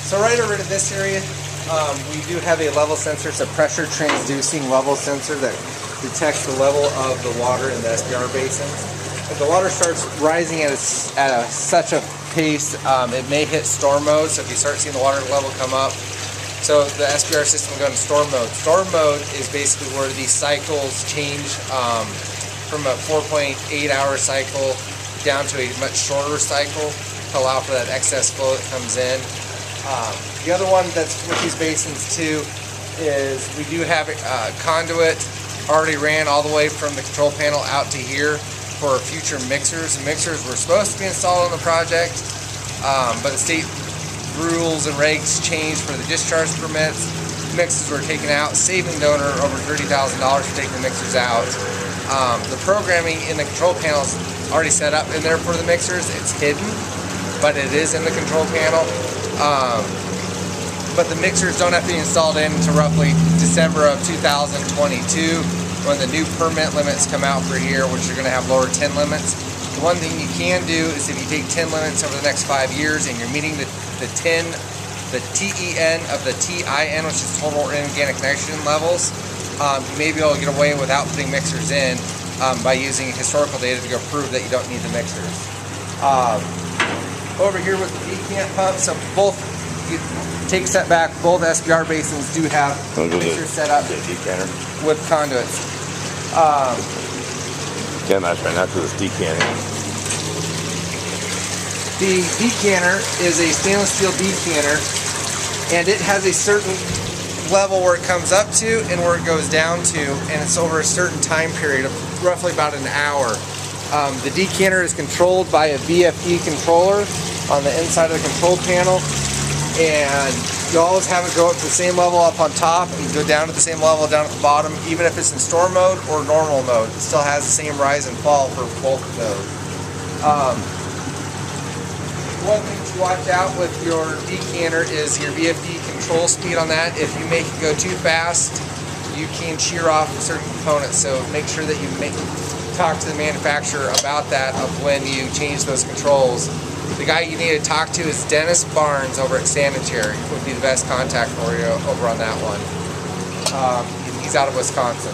So right over to this area, we do have a level sensor. It's a pressure transducing level sensor that detects the level of the water in the SBR basins. If the water starts rising at such a pace, it may hit storm mode. So if you start seeing the water level come up, so the SBR system will go into storm mode. Storm mode is basically where these cycles change from a 4.8-hour cycle down to a much shorter cycle to allow for that excess flow that comes in. The other one that's with these basins too is we do have a conduit already ran all the way from the control panel out to here for future mixers. The mixers were supposed to be installed on the project, but the state rules and regs changed for the discharge permits. Mixers were taken out, saving donor over $30,000 for taking the mixers out. The programming in the control panel is already set up in there for the mixers. It's hidden, but it is in the control panel. But the mixers don't have to be installed in until roughly December of 2022 when the new permit limits come out for here, which are going to have lower tin limits. The one thing you can do is if you take tin limits over the next 5 years and you're meeting the TEN of the TIN, which is total organic nitrogen levels, you may be able to get away without putting mixers in by using historical data to go prove that you don't need the mixers. Over here with the decant pump, so both, you take a step back, both SBR basins do have mixers set up with conduits. Yeah, that's right, not because it's decanting. The decanter is a stainless steel decanter, and it has a certain level where it comes up to and where it goes down to, and it's over a certain time period of roughly about an hour. The decanter is controlled by a VFD controller on the inside of the control panel, and you always have it go up to the same level up on top and go down to the same level down at the bottom, even if it's in storm mode or normal mode. It still has the same rise and fall for both of those. One thing to watch out with your decanter is your VFD control speed on that. If you make it go too fast, you can shear off certain components, so make sure that you talk to the manufacturer about that of when you change those controls. The guy you need to talk to is Dennis Barnes over at Sanitary. Would be the best contact for you over on that one. He's out of Wisconsin.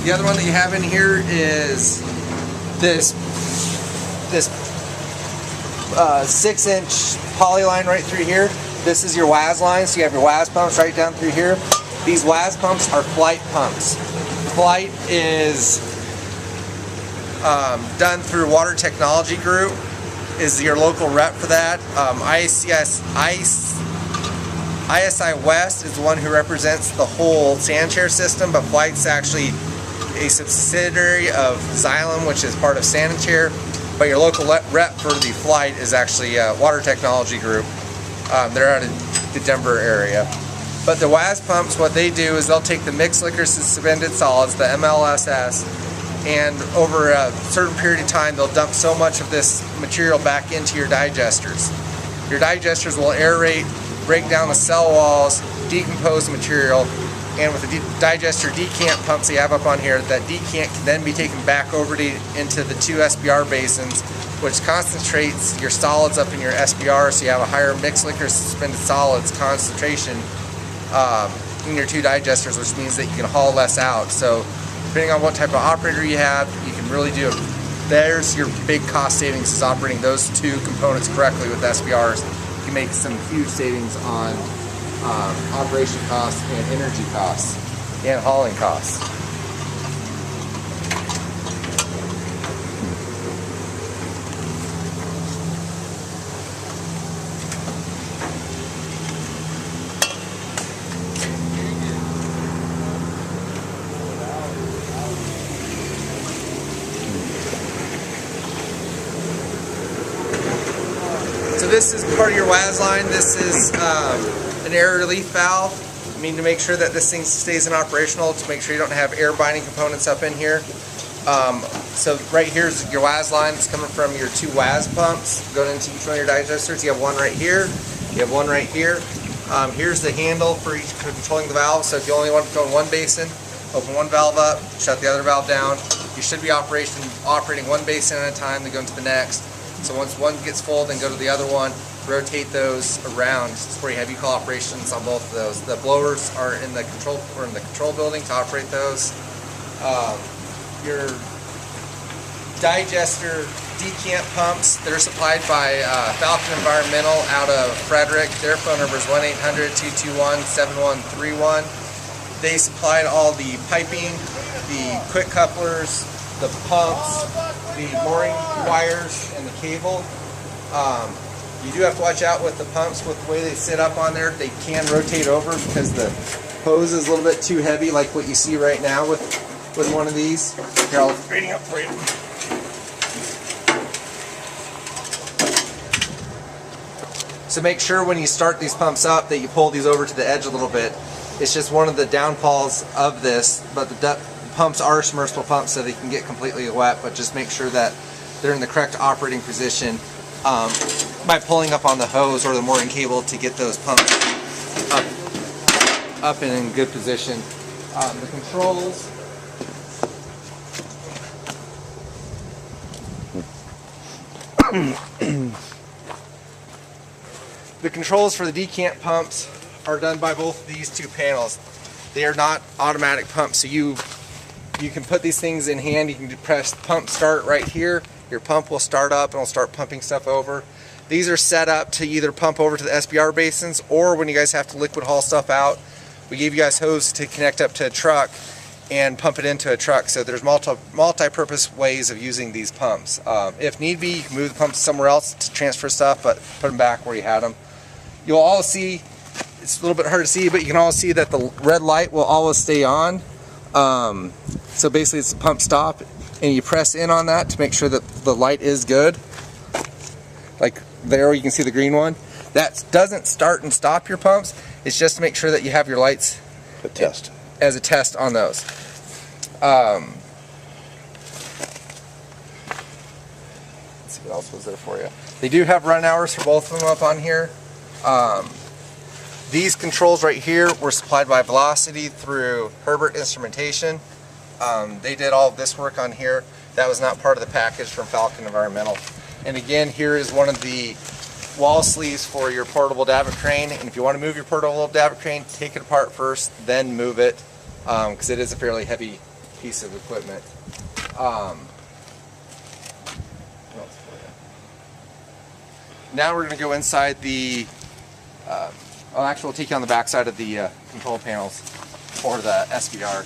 The other one that you have in here is this 6-inch poly line right through here. This is your WAS line, so you have your WAS pumps right down through here. These WAS pumps are flight pumps. Flight is done through Water Technology Group, is your local rep for that. ISI West is the one who represents the whole Sanitary system, but Flight's actually a subsidiary of Xylem, which is part of Sanitary. But your local rep for the Flight is actually Water Technology Group. They're out of the Denver area. But the WAS pumps, what they do is they'll take the mixed liquor suspended solids, the MLSS, and over a certain period of time they'll dump so much of this material back into your digesters. Your digesters will aerate, break down the cell walls, decompose the material, and with the digester decant pumps you have up on here, that decant can then be taken back over into the 2 SBR basins, which concentrates your solids up in your SBR, so you have a higher mixed liquor suspended solids concentration in your 2 digesters, which means that you can haul less out. So depending on what type of operator you have, you can really do it. There's your big cost savings, is operating those 2 components correctly with SBRs. You can make some huge savings on operation costs and energy costs and hauling costs. So this is part of your WAS line. This is an air relief valve. I mean, to make sure that this thing stays in operational, to make sure you don't have air binding components up in here. So right here is your WAS line. It's coming from your 2 WAS pumps going into each one of your digesters. You have one right here. You have one right here. Here's the handle for each controlling the valve. So if you only want to go in one basin, open one valve up, shut the other valve down. You should be operating one basin at a time, then go into the next. So once one gets full, then go to the other one, rotate those around. It's where you have equal operations on both of those. The blowers are in the control building to operate those. Your digester decant pumps, they're supplied by Falcon Environmental out of Frederick. Their phone number is 1-800-221-7131. They supplied all the piping, the quick couplers, the pumps, the mooring wires, and the cable. You do have to watch out with the pumps with the way they sit up on there. They can rotate over because the hose is a little bit too heavy, like what you see right now with one of these. Here, I'll bring it up for you. So make sure when you start these pumps up that you pull these over to the edge a little bit. It's just one of the downfalls of this, but the pumps are submersible pumps, so they can get completely wet, but just make sure that they're in the correct operating position by pulling up on the hose or the mooring cable to get those pumps up and in good position. The controls. The controls for the decant pumps are done by both these two panels. They are not automatic pumps, so you can put these things in hand. You can press pump start right here. Your pump will start up and it'll start pumping stuff over. These are set up to either pump over to the SBR basins, or when you guys have to liquid haul stuff out, we gave you guys hose to connect up to a truck and pump it into a truck. So there's multi-purpose ways of using these pumps. If need be, you can move the pumps somewhere else to transfer stuff, but put them back where you had them. You'll all see, it's a little bit hard to see, but you can all see that the red light will always stay on. So basically it's a pump stop, and you press in on that to make sure that the light is good. Like there, you can see the green one. That doesn't start and stop your pumps. It's just to make sure that you have your lights as a test on those. Let's see what else was there for you. They do have run hours for both of them up on here. These controls right here were supplied by Velocity through Herbert Instrumentation. They did all of this work on here. That was not part of the package from Falcon Environmental. And again, here is one of the wall sleeves for your portable davit crane. And if you want to move your portable davit crane, take it apart first, then move it, because it is a fairly heavy piece of equipment. Now we're going to go inside the, actually we'll take you on the back side of the control panels for the SBR.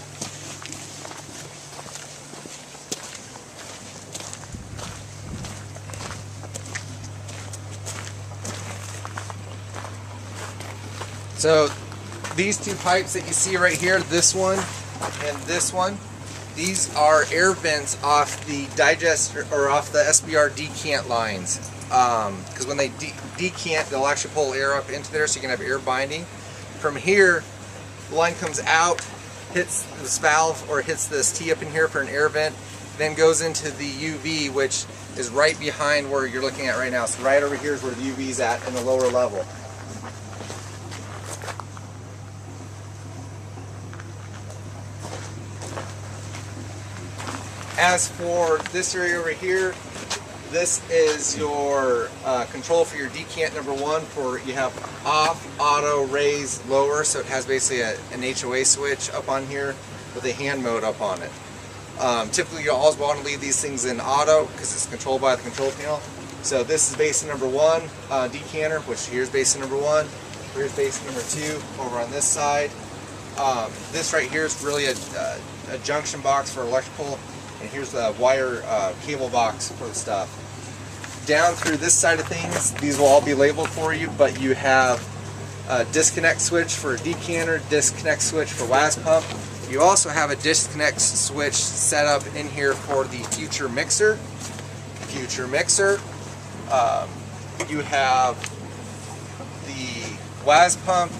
So these two pipes that you see right here, this one and this one, these are air vents off the digester or off the SBR decant lines. Because when they decant, they'll actually pull air up into there, so you can have air binding. From here, the line comes out, hits this valve or hits this T up in here for an air vent, then goes into the UV, which is right behind where you're looking at right now. So right over here is where the UV is at in the lower level. As for this area over here, this is your control for your decant number one. For you have off, auto, raise, lower, so it has basically an HOA switch up on here with a hand mode up on it. Typically you always want to leave these things in auto because it's controlled by the control panel. So this is basin number one decanter, which here's basin number one, here's basin number two over on this side. This right here is really a junction box for electrical. And here's the wire cable box for the stuff. Down through this side of things, these will all be labeled for you, but you have a disconnect switch for a decanter, disconnect switch for WAS pump. You also have a disconnect switch set up in here for the future mixer. You have the WAS pump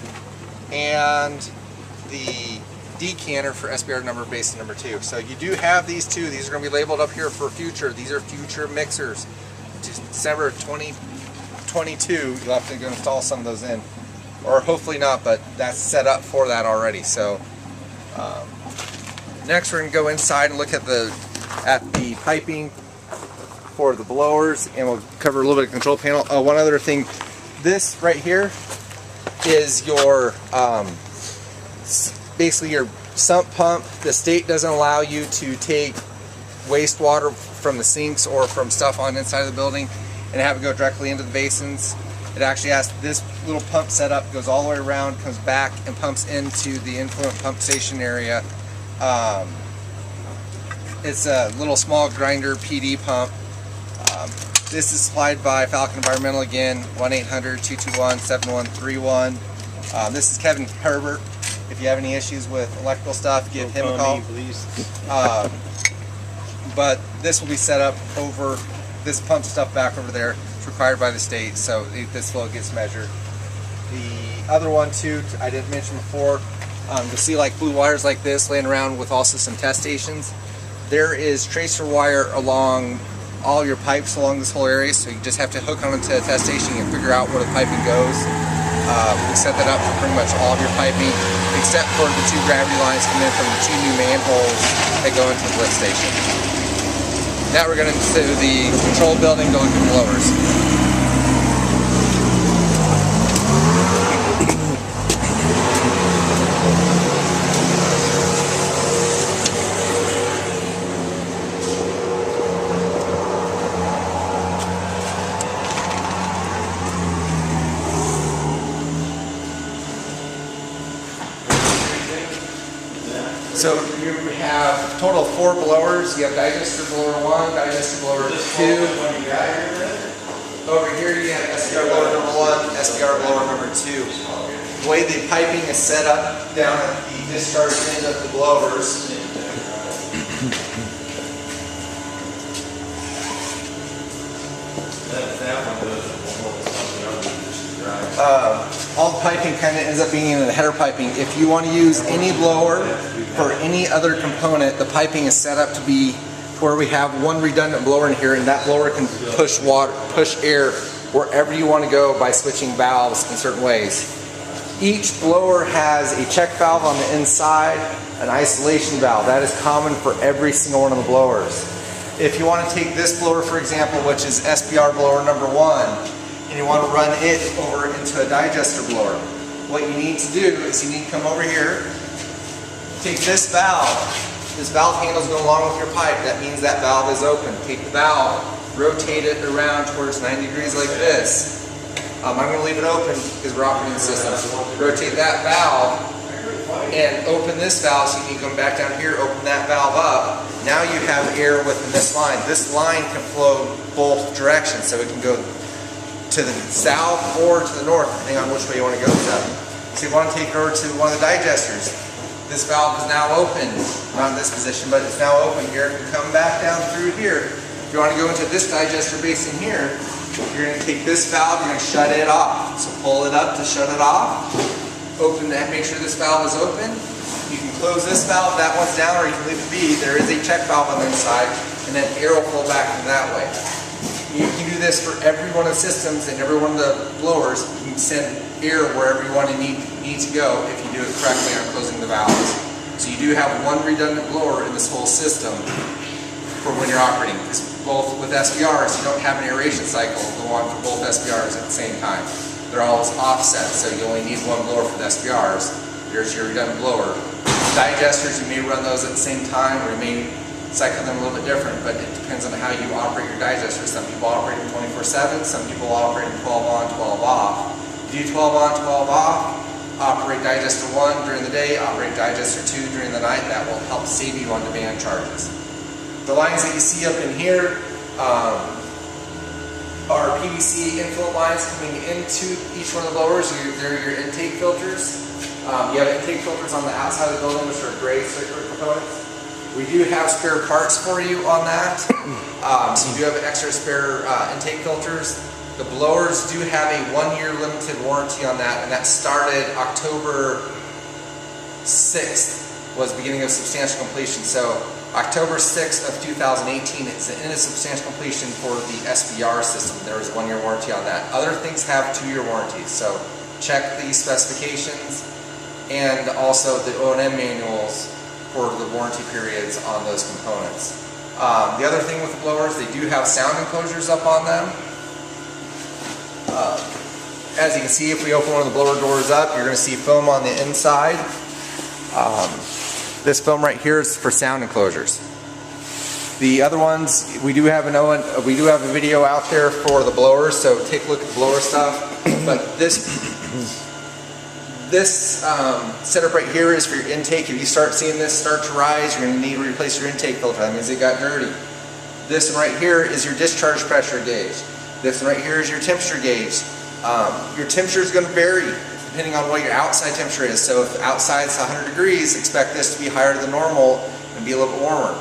and the decanter for SBR basin number two. So you do have these two. These are going to be labeled up here for future. These are future mixers. December 2022, you'll have to go install some of those in, or hopefully not, but that's set up for that already. So Next, we're going to go inside and look at the piping for the blowers, and we'll cover a little bit of control panel. One other thing, this right here is your basically your sump pump. The state doesn't allow you to take wastewater from the sinks or from stuff on inside of the building and have it go directly into the basins. It actually has this little pump setup, goes all the way around, comes back and pumps into the influent pump station area. It's a little small grinder PD pump. This is supplied by Falcon Environmental, again, 1-800-221-7131. This is Kevin Herbert. If you have any issues with electrical stuff, give him a call. Please. But this will be set up over, this pump stuff back over there. It's required by the state, so this flow gets measured. The other one too, I didn't mention before, you'll see like blue wires like this laying around with also some test stations. There is tracer wire along all your pipes along this whole area, so you just have to hook onto a test station and figure out where the piping goes. We set that up for pretty much all of your piping, except for the 2 gravity lines coming in from the 2 new manholes that go into the lift station. Now we're going into the control building to look at blowers. So you have a total of 4 blowers. You have digester blower 1, digester blower 2. Over here you have SBR blower number 1, SBR blower number 2. The way the piping is set up down at the discharge end of the blowers, all the piping kind of ends up being in the header piping. If you want to use any blower for any other component, the piping is set up to be where we have one redundant blower in here, and that blower can push water, push air wherever you want to go by switching valves in certain ways. Each blower has a check valve on the inside, an isolation valve. That is common for every single one of the blowers. If you want to take this blower, for example, which is SBR blower number 1, and you want to run it over into a digester blower, what you need to do is you need to come over here, take this valve handle is going along with your pipe, that means that valve is open. Take the valve, rotate it around towards 90 degrees like this. I'm going to leave it open because we're operating the system. Rotate that valve and open this valve, so you can come back down here, open that valve up. Now you have air within this line. This line can flow both directions, so it can go to the south or to the north, depending on which way you want to go to. So you want to take it over to one of the digesters. This valve is now open, not in this position, but it's now open. Air can come back down through here. If you want to go into this digester basin here, you're going to take this valve, you're going to shut it off. So pull it up to shut it off. Open that, make sure this valve is open. You can close this valve, that one's down, or you can leave it be. There is a check valve on the inside, and then air will flow back in that way. You can do this for every one of the systems and every one of the blowers. You can send air wherever you want to need to go if you do it correctly on closing the valves. So you do have one redundant blower in this whole system for when you're operating. Because both with SBRs, you don't have an aeration cycle go on for both SBRs at the same time. They're always offset, so you only need one blower for the SBRs. Here's your redundant blower. Digesters, you may run those at the same time, or you may cycle them a little bit different, but it depends on how you operate your digester. Some people operate them 24/7, some people operate them 12 on, 12 off. Do 12 on, 12 off, operate digester 1 during the day, operate digester 2 during the night. That will help save you on demand charges. The lines that you see up in here are PVC inflow lines coming into each one of the blowers. They're your intake filters. You have intake filters on the outside of the building, which are gray circular components. We do have spare parts for you on that. So you do have extra spare intake filters. The blowers do have a 1-year limited warranty on that, and that started October 6th was the beginning of substantial completion. So October 6th of 2018 is the end of substantial completion for the SBR system. There is a 1-year warranty on that. Other things have 2-year warranties, so check the specifications and also the O&M manuals for the warranty periods on those components. The other thing with the blowers, they do have sound enclosures up on them. As you can see, if we open one of the blower doors up, you're going to see foam on the inside. This foam right here is for sound enclosures. The other ones, we do have a video out there for the blowers, so take a look at the blower stuff. But this setup right here is for your intake. If you start seeing this start to rise, you're going to need to replace your intake filter. That means it got dirty. This one right here is your discharge pressure gauge. This one right here is your temperature gauge. Your temperature is going to vary depending on what your outside temperature is. So if outside is 100 degrees, expect this to be higher than normal and be a little bit warmer.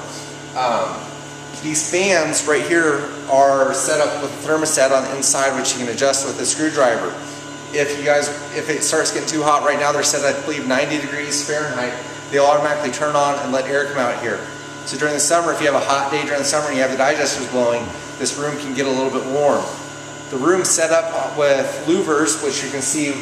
These fans right here are set up with a thermostat on the inside, which you can adjust with a screwdriver. If it starts getting too hot right now, they're set at, I believe, 90 degrees Fahrenheit. They'll automatically turn on and let air come out here. So during the summer, if you have a hot day during the summer and you have the digesters blowing, this room can get a little bit warm. The room's set up with louvers, which you can see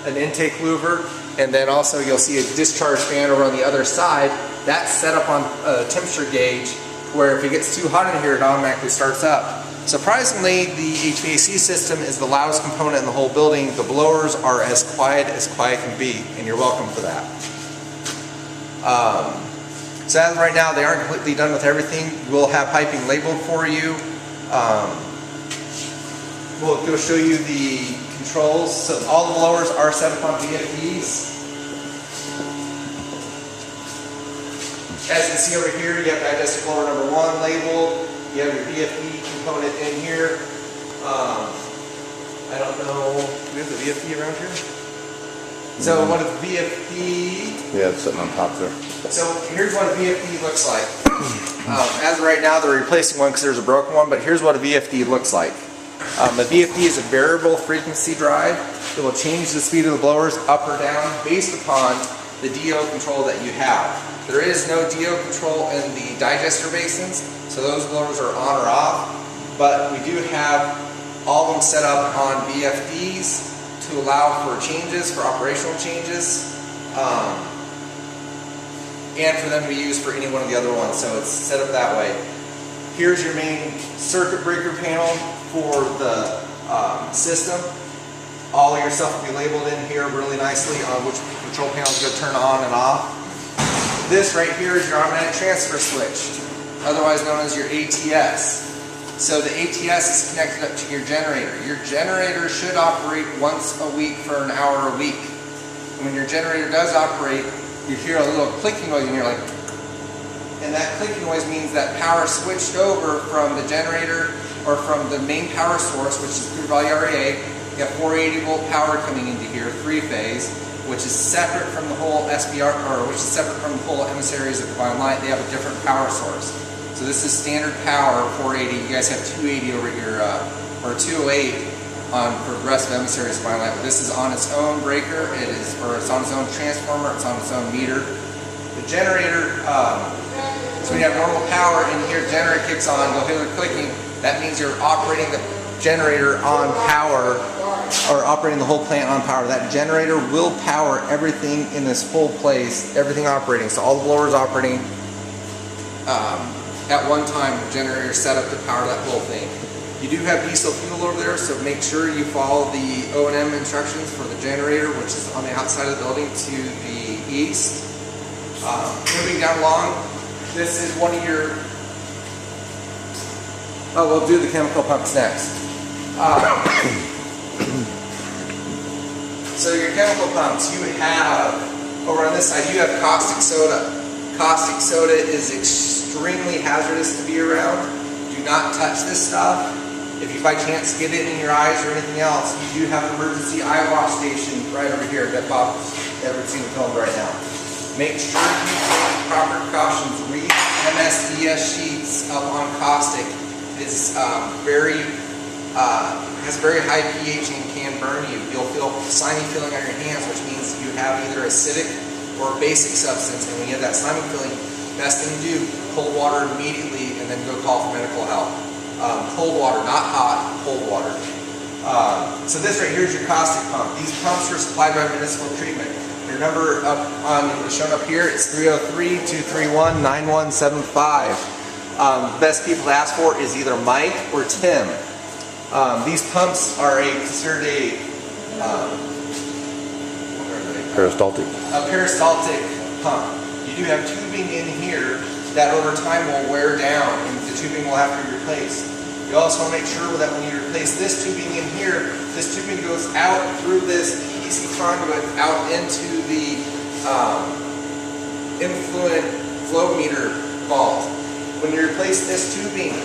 an intake louver, and then also you'll see a discharge fan over on the other side. That's set up on a temperature gauge where if it gets too hot in here, it automatically starts up. Surprisingly, the HVAC system is the loudest component in the whole building. The blowers are as quiet can be, and you're welcome for that. So as of right now, they aren't completely done with everything. We'll have piping labeled for you. We'll go show you the controls. So all the blowers are set up on VFDs. As you can see over here, you have digester blower number 1 labeled. You have your VFD component in here. I don't know, do we have the VFD around here? So what a VFD... Yeah, it's sitting on top there. So here's what a VFD looks like. As of right now, they're replacing one because there's a broken one, but here's what a VFD looks like. A VFD is a variable frequency drive. It will change the speed of the blowers up or down based upon the DO control that you have. There is no DO control in the digester basins, so those blowers are on or off, but we do have all of them set up on VFDs to allow for changes, for operational changes, and for them to be used for any one of the other ones, so it's set up that way. Here's your main circuit breaker panel for the system. All of your stuff will be labeled in here really nicely on which control panel is going to turn on and off. This right here is your automatic transfer switch, otherwise known as your ATS. So the ATS is connected up to your generator. Your generator should operate once a week for an hour a week. And when your generator does operate, you hear a little clicking noise and you're like, and that clicking noise means that power switched over from the generator or from the main power source, which is Crude Valley REA. You have 480 volt power coming into here, 3-phase, which is separate from the whole SBR, or which is separate from the whole emissaries of Combined Light. They have a different power source. So this is standard power, 480. You guys have 280 over here, or 208 for the rest of emissaries of Combined Light. But this is on its own breaker. It's on its own transformer. It's on its own meter. The generator. So when you have normal power and here the generator kicks on, you'll hear the clicking. That means you're operating the generator on power, or operating the whole plant on power. That generator will power everything in this whole place, everything operating. So all the blowers operating at one time, the generator is set up to power that whole thing. You do have diesel fuel over there, so make sure you follow the O&M instructions for the generator, which is on the outside of the building to the east. Moving down along, this is one of your... Oh, we'll do the chemical pumps next. So your chemical pumps, you have, over on this side, you have caustic soda. Caustic soda is extremely hazardous to be around. Do not touch this stuff. If you by chance get it in your eyes or anything else, you do have an emergency eye wash station right over here that Bob's ever seen filmed right now. Make sure you take proper precautions. Read MSDS sheets up on caustic. It is has very high pH and can burn you. You'll feel slimy feeling on your hands, which means you have either acidic or basic substance. And when you have that slimy feeling, best thing to do, cold water immediately and then go call for medical help. Cold water, not hot, cold water. So this right here is your caustic pump. These pumps are supplied by municipal treatment. They're Your number up on shown up here is 303-231-9175. Best people to ask for is either Mike or Tim. These pumps are considered a Peristaltic. A peristaltic pump. You do have tubing in here that over time will wear down and the tubing will have to be replaced. You also want to make sure that when you replace this tubing in here, this tubing goes out through this PVC conduit out into the influent flow meter vault. When you replace this tubing,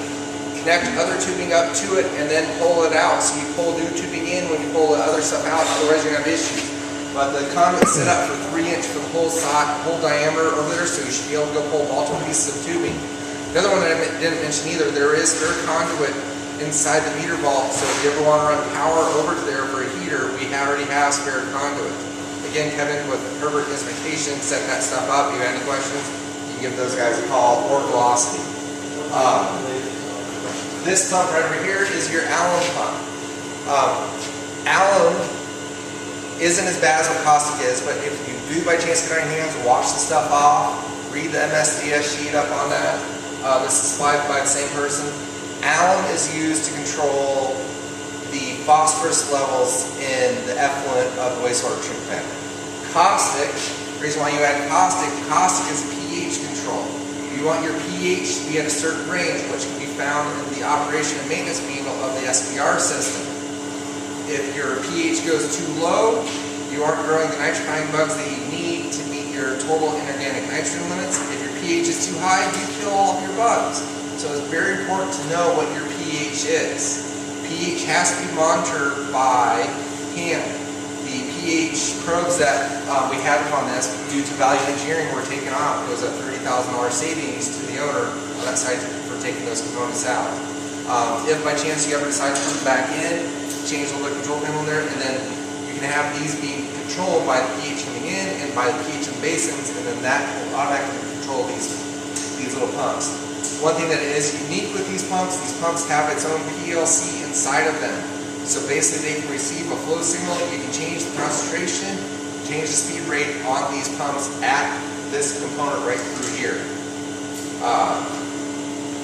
connect other tubing up to it and then pull it out. So you pull new tubing in when you pull the other stuff out, otherwise you're going to have issues. But the conduit's set up for 3 inch for the whole diameter over there, so you should be able to go pull multiple pieces of tubing. The other one that I didn't mention either, there is spare conduit inside the meter vault, so if you ever want to run power over to there for a heater, we already have spare conduit. Again, Kevin with Herbert Instrumentation set that stuff up. If you have any questions, you can give those guys a call, or Velocity. This pump right over here is your Allen pump. Allen isn't as bad as what caustic is, but if you do by chance get on your hands, wash the stuff off, read the MSDS sheet up on that. This is supplied by the same person. Allen is used to control the phosphorus levels in the effluent of the wastewater treatment plant. Caustic, the reason why you add caustic is pH control. You want your pH to be at a certain range, which can be found in the operation and maintenance manual of the SBR system. If your pH goes too low, you aren't growing the nitrogen bugs that you need to meet your total inorganic nitrogen limits. If your pH is too high, you kill all of your bugs. So it's very important to know what your pH is. pH has to be monitored by hand. The pH probes that we had on this, due to value engineering, were taken off. It was a $30,000 savings to the owner on that site for taking those components out. If by chance you ever decide to put them back in, change the control panel there, and then you can have these being controlled by the pH coming in and by the pH in the basins, and then that will automatically control these little pumps. One thing that is unique with these pumps have its own PLC inside of them. So basically they can receive a flow signal, you can change the concentration, change the speed rate on these pumps at this component right through here.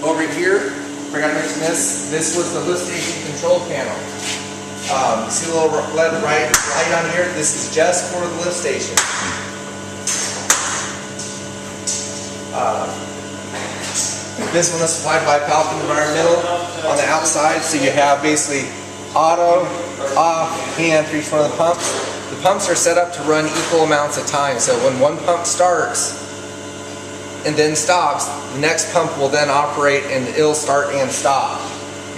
Over here, I forgot to mention this was the lift station control panel. See the little LED light on here? This is just for the lift station. This one is supplied by Falcon Environmental on the outside, so you have basically auto, off, hand for each one of the pumps. The pumps are set up to run equal amounts of time, so when one pump starts and then stops, the next pump will then operate and it'll start and stop.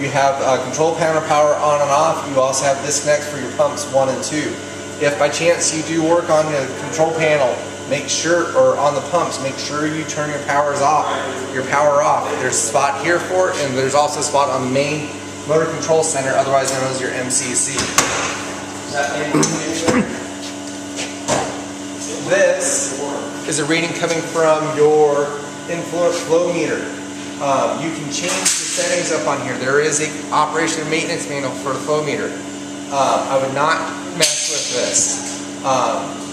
You have control panel power on and off. You also have disconnects for your pumps 1 and 2. If by chance you do work on the control panel, make sure, or on the pumps, make sure you turn your power off. There's a spot here for it, and there's also a spot on the main motor control center, otherwise known as your MCC. This is a reading coming from your influent flow meter. You can change the settings up on here. There is an operation and maintenance manual for the flow meter. I would not mess with this,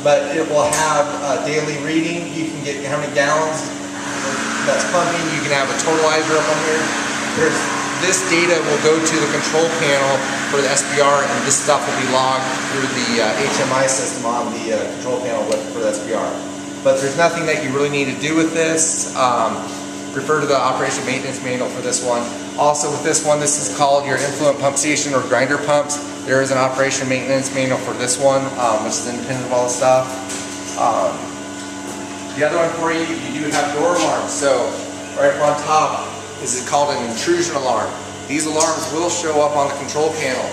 but it will have a daily reading. You can get how many gallons that's pumping. You can have a totalizer up on here. This data will go to the control panel for the SBR, and this stuff will be logged through the HMI system on the control panel for the SBR. But there's nothing that you really need to do with this. Refer to the operation maintenance manual for this one. Also with this one, this is called your influent pump station or grinder pumps. There is an operation maintenance manual for this one, which is independent of all the stuff. The other one for you, you do have door alarms. So right up on top is called an intrusion alarm. These alarms will show up on the control panel.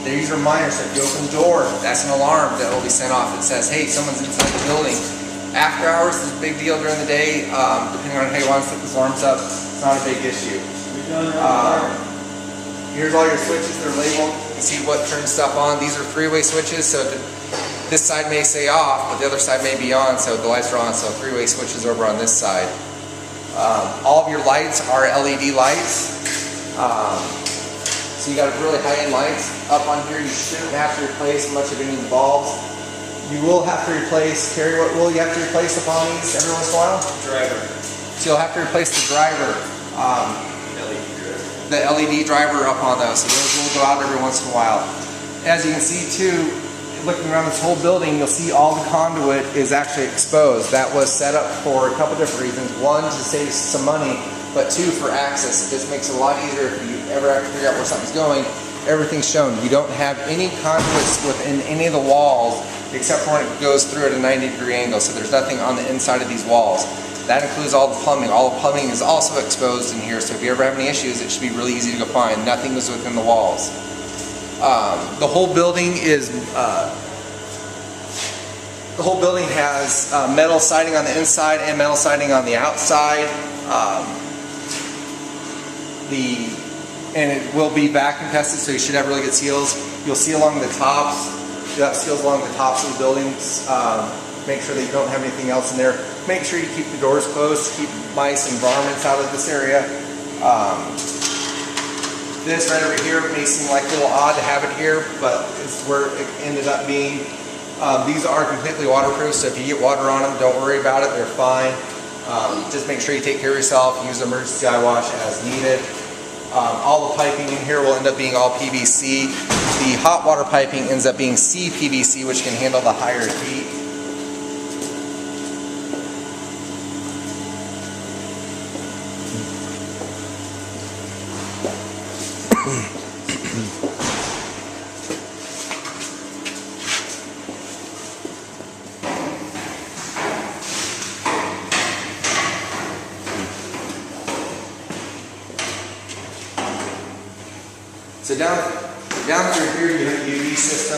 These are minor, so if you open the door, that's an alarm that will be sent off. It says, hey, someone's inside the building. After hours is a big deal during the day. Depending on how you want to set those alarms up, it's not a big issue. Here's all your switches. They're labeled. You can see what turns stuff on. These are three-way switches, so this side may say off, but the other side may be on, so the lights are on. So three-way switches over on this side. All of your lights are LED lights. So you got really high-end lights up on here. You shouldn't have to replace much of any of the bulbs. You will have to replace, Terry, what will you have to replace upon these every once in a while? Driver. So you'll have to replace the driver, the LED driver up on those. So those will go out every once in a while. As you can see too, looking around this whole building, you'll see all the conduit is actually exposed. That was set up for a couple different reasons. One, to save some money, but two, for access. It just makes it a lot easier if you ever have to figure out where something's going. Everything's shown. You don't have any conduits within any of the walls except for when it goes through at a 90-degree angle. So there's nothing on the inside of these walls. That includes all the plumbing. All the plumbing is also exposed in here. So if you ever have any issues, it should be really easy to go find. Nothing is within the walls. The whole building is has metal siding on the inside and metal siding on the outside. And it will be vacuum tested, so you should have really good seals. You'll see along the tops. You'll have seals along the tops of the buildings. Make sure that you don't have anything else in there. Make sure you keep the doors closed to keep mice and varmints out of this area. This right over here may seem like a little odd to have it here, but it's where it ended up being. These are completely waterproof, so if you get water on them, don't worry about it, they're fine. Just make sure you take care of yourself, use emergency eye wash as needed. All the piping in here will end up being all PVC. The hot water piping ends up being CPVC, which can handle the higher heat. So down through here you have the UV system,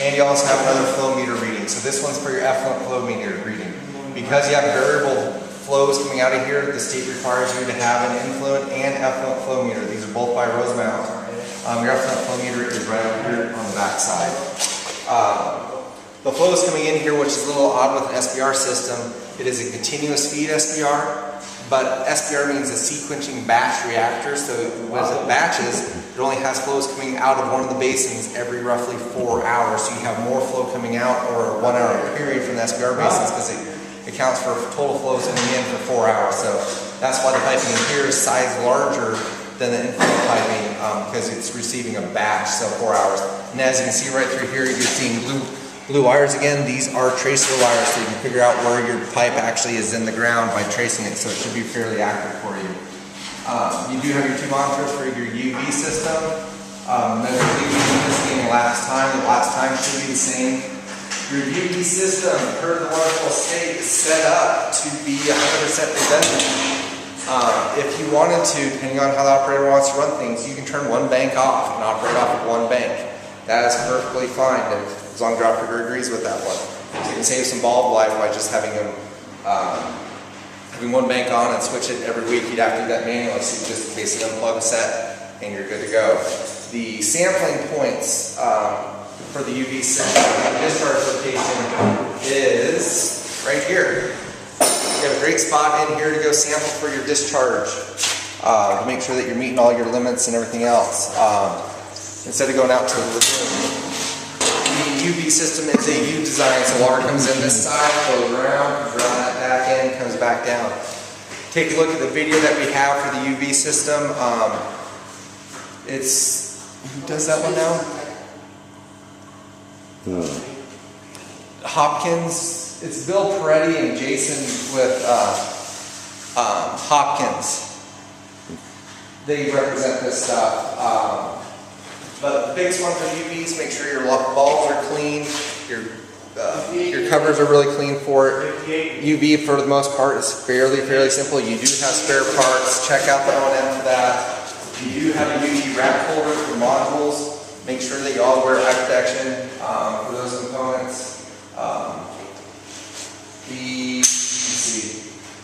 and you also have another flow meter reading. So this one's for your effluent flow meter reading. Because you have variable flows coming out of here, the state requires you to have an influent and effluent flow meter. These are both by Rosemount. Your effluent flow meter is right over here on the back side. The flow is coming in here, which is a little odd with an SBR system. It is a continuous feed SBR. But SBR means a sequencing batch reactor, so when it batches, it only has flows coming out of one of the basins every roughly 4 hours. So you have more flow coming out over a 1 hour period from the SBR basins because it accounts for total flows coming in for 4 hours. So that's why the piping in here is sized larger than the inflow piping because it's receiving a batch, so 4 hours. And as you can see right through here, you're seeing blue wires again. These are tracer wires, so you can figure out where your pipe actually is in the ground by tracing it, so it should be fairly accurate for you. You do have your two monitors for your UV system. Measure this being the last time. The last time should be the same. Your UV system, per the wonderful state, is set up to be 100% redundant. If you wanted to, depending on how the operator wants to run things, you can turn one bank off and operate off of one bank. That is perfectly fine, as long as your operator agrees with that one. So you can save some bulb life by just having them having one bank on and switch it every week. You'd have to do that manually, so you just basically unplug a set and you're good to go. The sampling points for the UV system, the discharge location is right here. You have a great spot in here to go sample for your discharge to make sure that you're meeting all your limits and everything else. Instead of going out to the lagoon. The UV system is a U design, so water comes in this side, goes around that back end, comes back down. Take a look at the video that we have for the UV system. Who does that one now? Hopkins. It's Bill Peretti and Jason with Hopkins. They represent this stuff. But the biggest one for UVs, make sure your bulbs are clean, your covers are really clean for it. UV for the most part is fairly simple. You do have spare parts. Check out the O&M for that. You do have a UV wrap holder for modules. Make sure that you all wear eye protection for those components.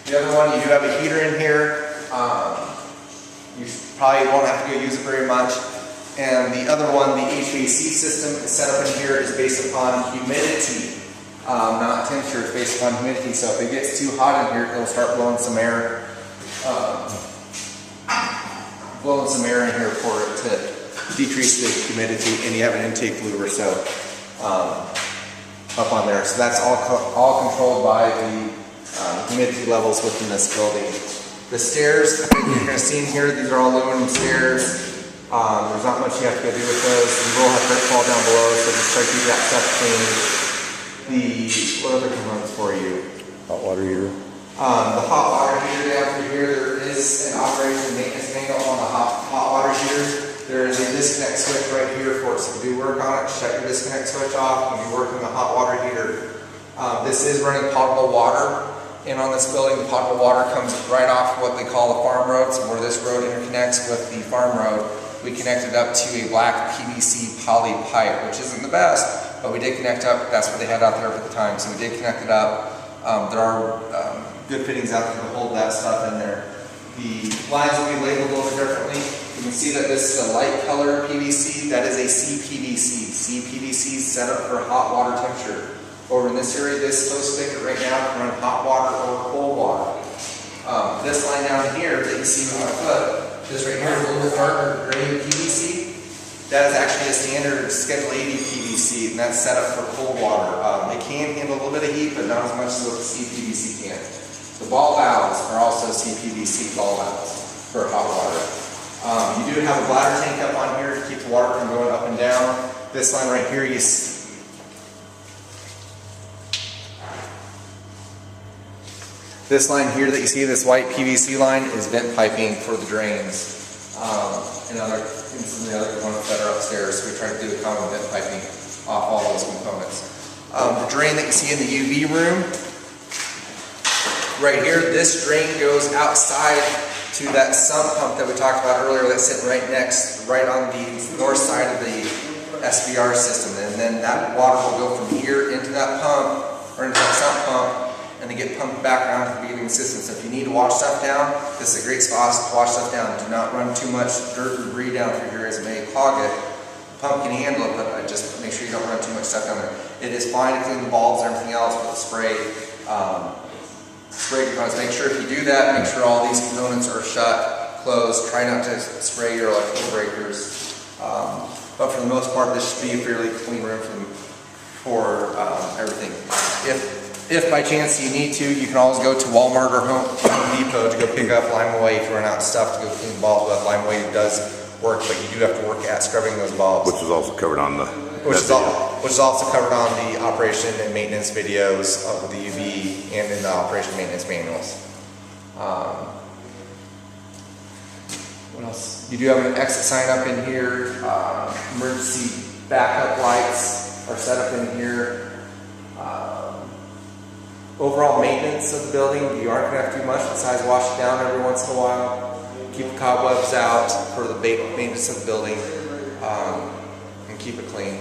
The other one, you do have a heater in here. You probably won't have to go use it very much. And the other one, the HVAC system is set up in here, is based upon humidity, not temperature. It's based upon humidity. So if it gets too hot in here, it'll start blowing some air, in here for it to decrease the humidity. And you have an intake louver, so up on there. So that's all controlled by the humidity levels within this building. The stairs that you're going to see in here, these are all aluminum stairs. There's not much you have to go do with those. You will have dirt fall down below, so just try to keep that stuff clean. What other components for you? Hot water heater. The hot water heater down through here, there is an operation and maintenance manual on the hot water heaters. There is a disconnect switch right here for it, so do work on it. Shut your disconnect switch off when you're working the hot water heater. This is running potable water in on this building. The potable water comes right off what they call the farm road, so where this road interconnects with the farm road. We connected up to a black PVC poly pipe, which isn't the best, but we did connect up. That's what they had out there at the time, so we did connect it up. There are good fittings out there to hold that stuff in there. The lines will be labeled a little bit differently. You can see that this is a light color PVC. That is a CPVC. CPVC is set up for hot water temperature. Over in this area, this tow spigot right now can run hot water or cold water. This line down here that you see with my foot, this right here is a little bit darker gray PVC. That is actually a standard Schedule 80 PVC, and that's set up for cold water. It can handle a little bit of heat, but not as much as what the CPVC can. The ball valves are also CPVC ball valves for hot water. You do have a bladder tank up on here to keep the water from going up and down. This line right here, this line here that you see, this white PVC line, is vent piping for the drains and some of the other components that are upstairs. So we try to do a common vent piping off all those components. The drain that you see in the UV room, right here, this drain goes outside to that sump pump that we talked about earlier that's sitting right on the north side of the SBR system. And then that water will go from here into that pump, or into that sump pump, and then get pumped back around to the beginning system. So if you need to wash stuff down, this is a great spot to wash stuff down. Do not run too much dirt or debris down through here as it may clog it. The pump can handle it, but just make sure you don't run too much stuff down there. It is fine to clean the bulbs and everything else with the spray components. Make sure if you do that, make sure all these components are shut, closed. Try not to spray your electrical breakers. But for the most part, this should be a fairly clean room for everything. If by chance you need to, you can always go to Walmart or Home Depot to go pick up lime away if you run out of stuff to go clean the bulbs with. Lime away does work, but you do have to work at scrubbing those bulbs. Which is also covered on the which is also covered on the operation and maintenance videos of the UV and in the operation and maintenance manuals. What else? You do have an exit sign up in here. Emergency backup lights are set up in here. Overall maintenance of the building, you aren't going to have too much besides wash it down every once in a while. Keep the cobwebs out for the maintenance of the building, and keep it clean.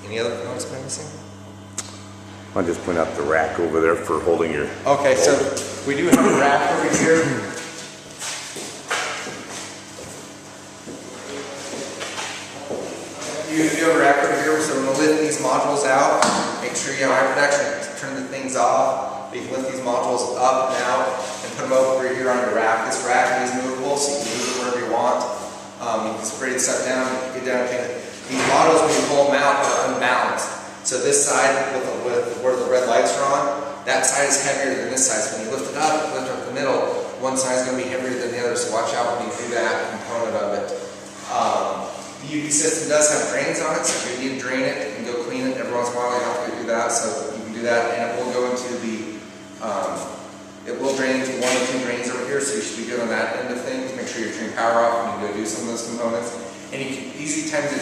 Any other components I'm missing? I'll just point out the rack over there for holding your... Okay, so we do have a rack over here. You do have a rack over here, so we're going to lift these modules out. Make sure you have eye protection. Turn the things off. You can lift these modules up and out and put them over here on your rack. This rack is movable, so you can move it wherever you want. You can spray the stuff down, get down, and these modules, when you pull them out, are unbalanced. So this side, with where the red lights are on, that side is heavier than this side. So when you lift it up the middle, one side is going to be heavier than the other. So watch out when you do that component of it. The UV system does have drains on it, so if you need to drain it and go clean it every once in a while, you have to do that. So you can do that, and it will go into the, it will drain into 1 or 2 drains over here, so you should be good on that end of things. Make sure you turn power off when you go do some of those components. And you can easy time to